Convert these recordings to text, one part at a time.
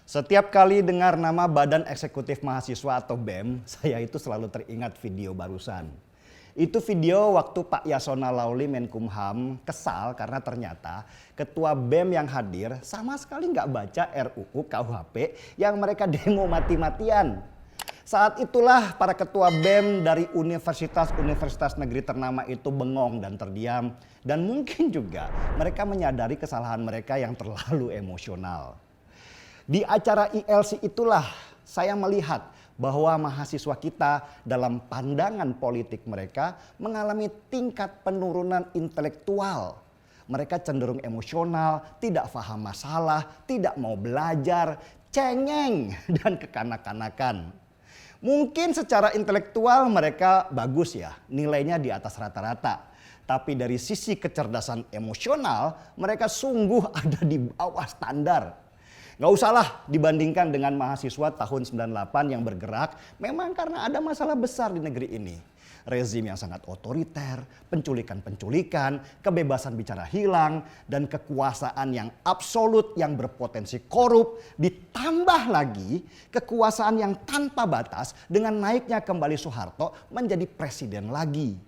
Setiap kali dengar nama Badan Eksekutif Mahasiswa atau BEM, saya itu selalu teringat video barusan. Itu video waktu Pak Yasona Lawli Menkumham kesal karena ternyata ketua BEM yang hadir sama sekali nggak baca RUU KUHP yang mereka demo mati-matian. Saat itulah para ketua BEM dari universitas-universitas negeri ternama itu bengong dan terdiam. Dan mungkin juga mereka menyadari kesalahan mereka yang terlalu emosional. Di acara ILC itulah saya melihat bahwa mahasiswa kita dalam pandangan politik mereka mengalami tingkat penurunan intelektual. Mereka cenderung emosional, tidak paham masalah, tidak mau belajar, cengeng dan kekanak-kanakan. Mungkin secara intelektual mereka bagus ya, nilainya di atas rata-rata. Tapi dari sisi kecerdasan emosional mereka sungguh ada di bawah standar. Gak usahlah dibandingkan dengan mahasiswa tahun 98 yang bergerak memang karena ada masalah besar di negeri ini. Rezim yang sangat otoriter, penculikan-penculikan, kebebasan bicara hilang, dan kekuasaan yang absolut yang berpotensi korup. Ditambah lagi kekuasaan yang tanpa batas dengan naiknya kembali Soeharto menjadi presiden lagi.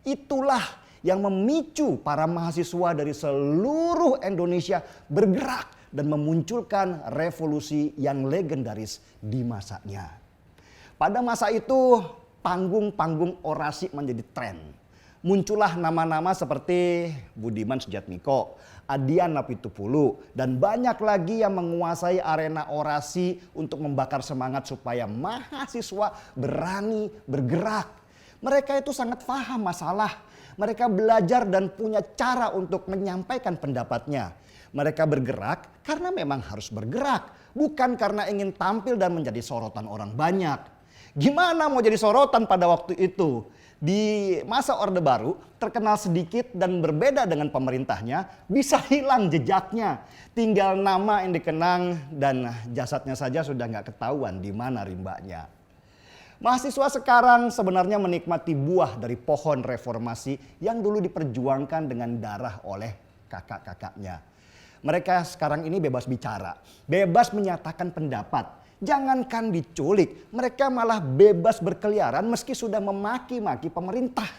Itulah yang memicu para mahasiswa dari seluruh Indonesia bergerak dan memunculkan revolusi yang legendaris di masanya. Pada masa itu panggung-panggung orasi menjadi tren. Muncullah nama-nama seperti Budiman Sujatmiko, Adian Apitupulu, dan banyak lagi yang menguasai arena orasi untuk membakar semangat supaya mahasiswa berani bergerak. Mereka itu sangat paham masalah. Mereka belajar dan punya cara untuk menyampaikan pendapatnya. Mereka bergerak karena memang harus bergerak, bukan karena ingin tampil dan menjadi sorotan orang banyak. Gimana mau jadi sorotan pada waktu itu? Di masa Orde Baru terkenal sedikit dan berbeda dengan pemerintahnya, bisa hilang jejaknya. Tinggal nama yang dikenang dan jasadnya saja sudah nggak ketahuan di mana rimbanya. Mahasiswa sekarang sebenarnya menikmati buah dari pohon reformasi yang dulu diperjuangkan dengan darah oleh kakak-kakaknya. Mereka sekarang ini bebas bicara, bebas menyatakan pendapat. Jangankan diculik, mereka malah bebas berkeliaran meski sudah memaki-maki pemerintah.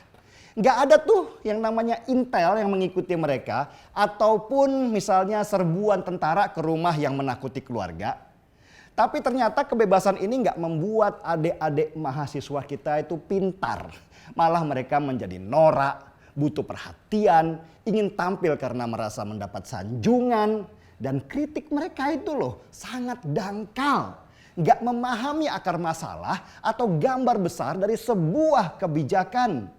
Gak ada tuh yang namanya intel yang mengikuti mereka ataupun misalnya serbuan tentara ke rumah yang menakuti keluarga. Tapi ternyata kebebasan ini gak membuat adik-adik mahasiswa kita itu pintar. Malah mereka menjadi norak, butuh perhatian, ingin tampil karena merasa mendapat sanjungan. Dan kritik mereka itu loh sangat dangkal. Gak memahami akar masalah atau gambar besar dari sebuah kebijakan.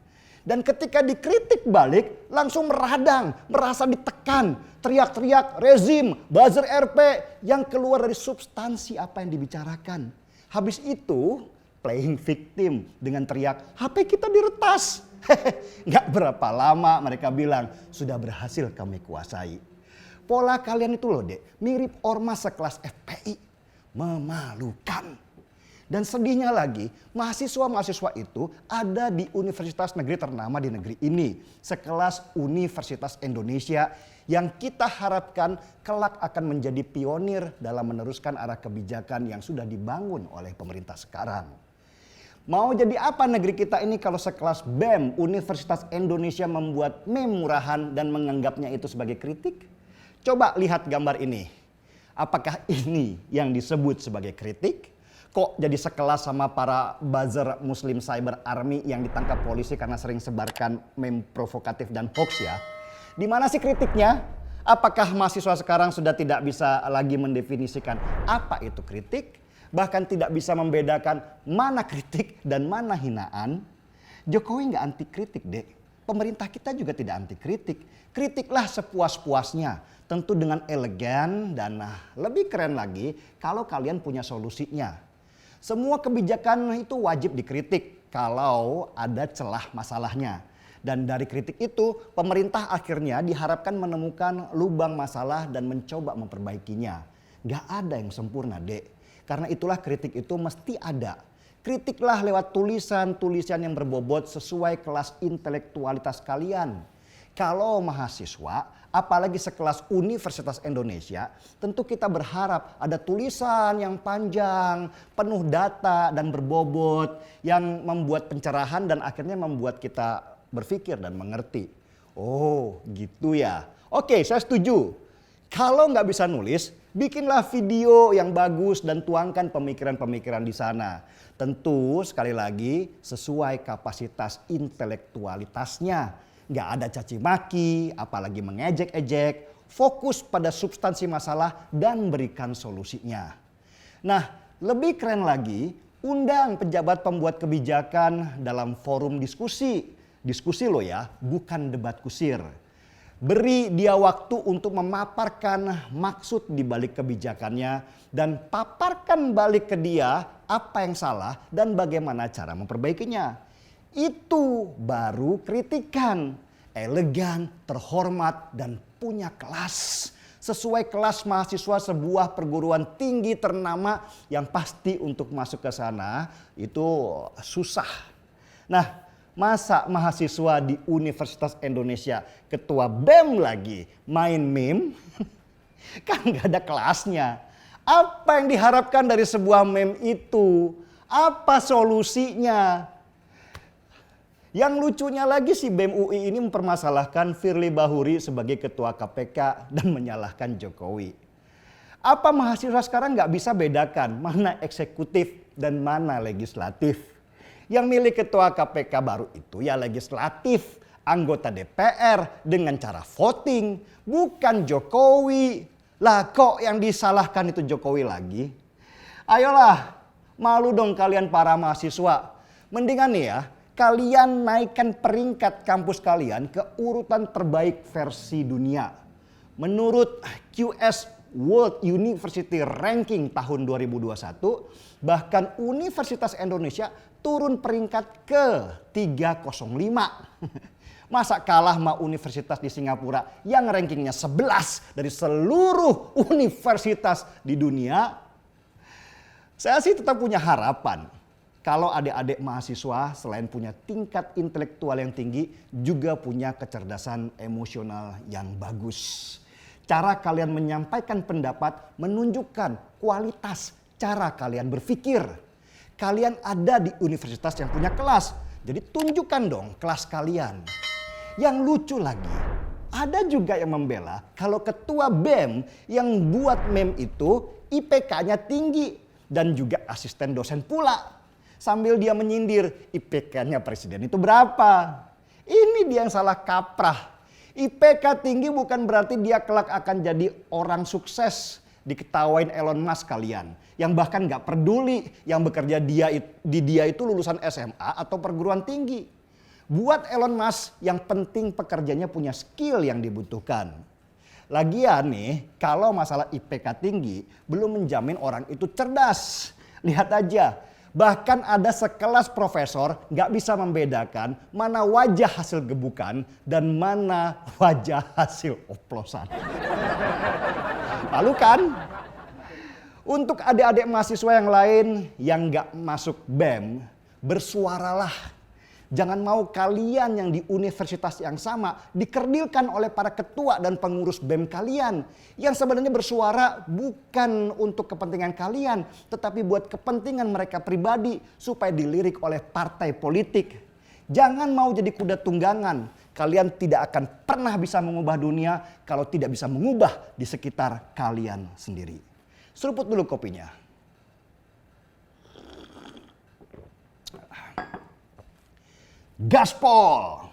Dan ketika dikritik balik langsung meradang, merasa ditekan, teriak-teriak rezim, buzzer RP yang keluar dari substansi apa yang dibicarakan. Habis itu playing victim dengan teriak HP kita diretas. Gak berapa lama mereka bilang sudah berhasil kami kuasai. Pola kalian itu loh dek, mirip ormas sekelas FPI. Memalukan. Dan sedihnya lagi, mahasiswa-mahasiswa itu ada di universitas negeri ternama di negeri ini. Sekelas Universitas Indonesia yang kita harapkan kelak akan menjadi pionir dalam meneruskan arah kebijakan yang sudah dibangun oleh pemerintah sekarang. Mau jadi apa negeri kita ini kalau sekelas BEM, Universitas Indonesia membuat meme murahan dan menganggapnya itu sebagai kritik? Coba lihat gambar ini. Apakah ini yang disebut sebagai kritik? Kok jadi sekelas sama para buzzer Muslim Cyber Army yang ditangkap polisi karena sering sebarkan meme provokatif dan hoax ya? Di mana sih kritiknya? Apakah mahasiswa sekarang sudah tidak bisa lagi mendefinisikan apa itu kritik? Bahkan tidak bisa membedakan mana kritik dan mana hinaan? Jokowi nggak anti kritik dek. Pemerintah kita juga tidak anti kritik. Kritiklah sepuas-puasnya. Tentu dengan elegan dan lebih keren lagi kalau kalian punya solusinya. Semua kebijakan itu wajib dikritik kalau ada celah masalahnya. Dan dari kritik itu pemerintah akhirnya diharapkan menemukan lubang masalah dan mencoba memperbaikinya. Gak ada yang sempurna dek. Karena itulah kritik itu mesti ada. Kritiklah lewat tulisan-tulisan yang berbobot sesuai kelas intelektualitas kalian. Kalau mahasiswa, apalagi sekelas Universitas Indonesia, tentu kita berharap ada tulisan yang panjang, penuh data dan berbobot yang membuat pencerahan dan akhirnya membuat kita berpikir dan mengerti. Oh gitu ya. Oke, saya setuju. Kalau nggak bisa nulis, bikinlah video yang bagus dan tuangkan pemikiran-pemikiran di sana. Tentu sekali lagi sesuai kapasitas intelektualitasnya. Nggak ada caci maki, apalagi mengejek-ejek. Fokus pada substansi masalah dan berikan solusinya. Nah, lebih keren lagi, undang pejabat pembuat kebijakan dalam forum diskusi. Diskusi loh ya, bukan debat kusir. Beri dia waktu untuk memaparkan maksud di balik kebijakannya dan paparkan balik ke dia apa yang salah dan bagaimana cara memperbaikinya. Itu baru kritikan, elegan, terhormat dan punya kelas. Sesuai kelas mahasiswa sebuah perguruan tinggi ternama yang pasti untuk masuk ke sana itu susah. Nah, masa mahasiswa di Universitas Indonesia ketua BEM lagi main meme? Kan gak ada kelasnya. Apa yang diharapkan dari sebuah meme itu? Apa solusinya? Yang lucunya lagi si BEM UI ini mempermasalahkan Firly Bahuri sebagai ketua KPK dan menyalahkan Jokowi. Apa mahasiswa sekarang gak bisa bedakan mana eksekutif dan mana legislatif? Yang milih ketua KPK baru itu ya legislatif, anggota DPR dengan cara voting, bukan Jokowi. Lah kok yang disalahkan itu Jokowi lagi? Ayolah, malu dong kalian para mahasiswa. Mendingan nih ya, kalian naikkan peringkat kampus kalian ke urutan terbaik versi dunia. Menurut QS World University Ranking tahun 2021, bahkan Universitas Indonesia turun peringkat ke 305. Masa kalah sama universitas di Singapura yang rankingnya 11 dari seluruh universitas di dunia? Saya sih tetap punya harapan. Kalau adik-adik mahasiswa selain punya tingkat intelektual yang tinggi, juga punya kecerdasan emosional yang bagus. Cara kalian menyampaikan pendapat menunjukkan kualitas cara kalian berpikir. Kalian ada di universitas yang punya kelas, jadi tunjukkan dong kelas kalian. Yang lucu lagi, ada juga yang membela kalau ketua BEM yang buat meme itu IPK-nya tinggi dan juga asisten dosen pula. Sambil dia menyindir, IPK-nya presiden itu berapa? Ini dia yang salah kaprah. IPK tinggi bukan berarti dia kelak akan jadi orang sukses. Diketawain Elon Musk kalian. Yang bahkan gak peduli yang bekerja di dia itu lulusan SMA atau perguruan tinggi. Buat Elon Musk yang penting pekerjanya punya skill yang dibutuhkan. Lagian nih, kalau masalah IPK tinggi belum menjamin orang itu cerdas. Lihat aja. Bahkan ada sekelas profesor gak bisa membedakan mana wajah hasil gebukan dan mana wajah hasil oplosan. Lalu kan, untuk adik-adik mahasiswa yang lain yang gak masuk BEM, bersuaralah. Jangan mau kalian yang di universitas yang sama dikerdilkan oleh para ketua dan pengurus BEM kalian. Yang sebenarnya bersuara bukan untuk kepentingan kalian, tetapi buat kepentingan mereka pribadi supaya dilirik oleh partai politik. Jangan mau jadi kuda tunggangan. Kalian tidak akan pernah bisa mengubah dunia kalau tidak bisa mengubah di sekitar kalian sendiri. Seruput dulu kopinya. Gaspol!